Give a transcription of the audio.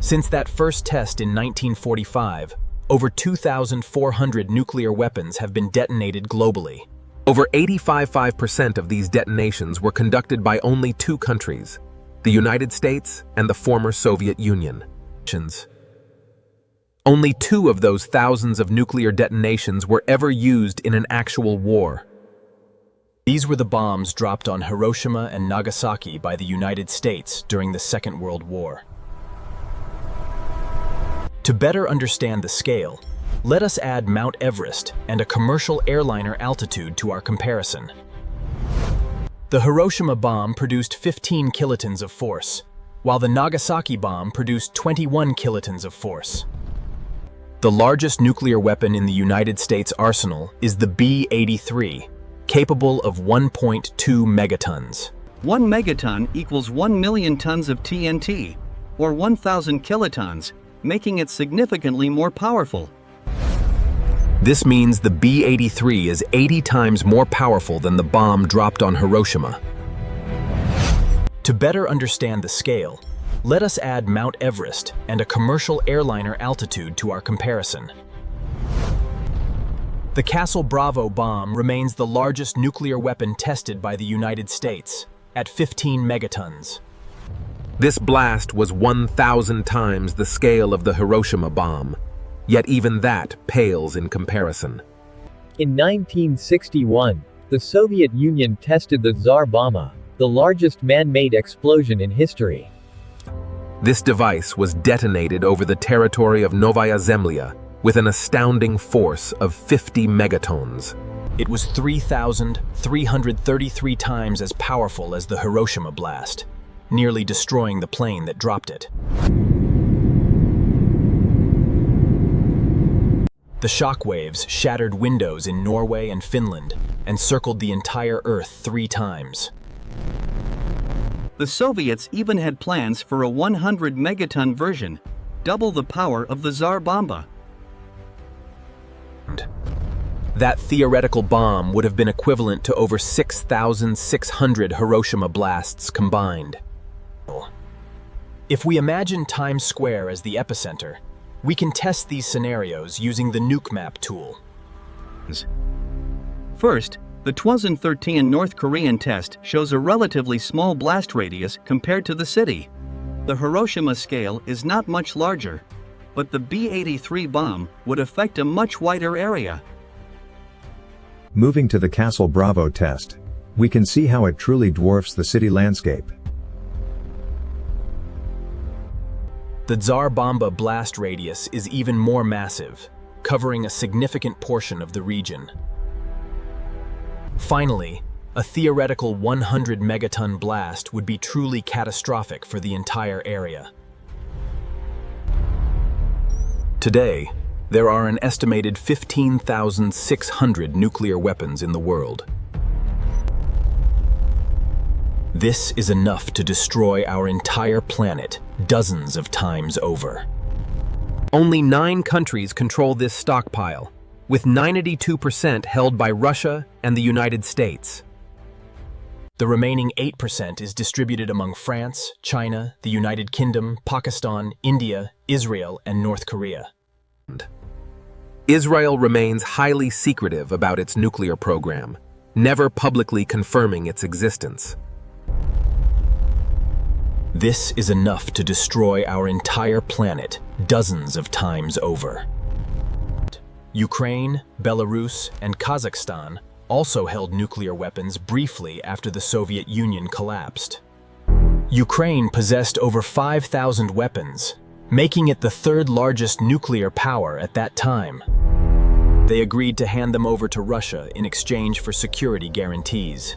Since that first test in 1945, over 2,400 nuclear weapons have been detonated globally. Over 85% of these detonations were conducted by only two countries, the United States and the former Soviet Union. Only two of those thousands of nuclear detonations were ever used in an actual war. These were the bombs dropped on Hiroshima and Nagasaki by the United States during the Second World War. To better understand the scale, let us add Mount Everest and a commercial airliner altitude to our comparison. The Hiroshima bomb produced 15 kilotons of force, while the Nagasaki bomb produced 21 kilotons of force. The largest nuclear weapon in the United States arsenal is the B-83, capable of 1.2 megatons. 1 megaton equals 1 million tons of TNT, or 1,000 kilotons, making it significantly more powerful. This means the B-83 is 80 times more powerful than the bomb dropped on Hiroshima. To better understand the scale, let us add Mount Everest and a commercial airliner altitude to our comparison. The Castle Bravo bomb remains the largest nuclear weapon tested by the United States, at 15 megatons. This blast was 1,000 times the scale of the Hiroshima bomb, yet even that pales in comparison. In 1961, the Soviet Union tested the Tsar Bomba, the largest man-made explosion in history. This device was detonated over the territory of Novaya Zemlya with an astounding force of 50 megatons. It was 3,333 times as powerful as the Hiroshima blast, nearly destroying the plane that dropped it. The shockwaves shattered windows in Norway and Finland and circled the entire Earth 3 times. The Soviets even had plans for a 100 megaton version, double the power of the Tsar Bomba. That theoretical bomb would have been equivalent to over 6,600 Hiroshima blasts combined. If we imagine Times Square as the epicenter, we can test these scenarios using the Nuke Map tool. First, the 2013 North Korean test shows a relatively small blast radius compared to the city. The Hiroshima scale is not much larger, but the B-83 bomb would affect a much wider area. Moving to the Castle Bravo test, we can see how it truly dwarfs the city landscape. The Tsar Bomba blast radius is even more massive, covering a significant portion of the region. Finally, a theoretical 100 megaton blast would be truly catastrophic for the entire area. Today, there are an estimated 15,600 nuclear weapons in the world. This is enough to destroy our entire planet dozens of times over. Only 9 countries control this stockpile, with 92% held by Russia and the United States. The remaining 8% is distributed among France, China, the United Kingdom, Pakistan, India, Israel, and North Korea. Israel remains highly secretive about its nuclear program, never publicly confirming its existence. This is enough to destroy our entire planet dozens of times over. Ukraine, Belarus, and Kazakhstan also held nuclear weapons briefly after the Soviet Union collapsed. Ukraine possessed over 5,000 weapons, making it the 3rd largest nuclear power at that time. They agreed to hand them over to Russia in exchange for security guarantees.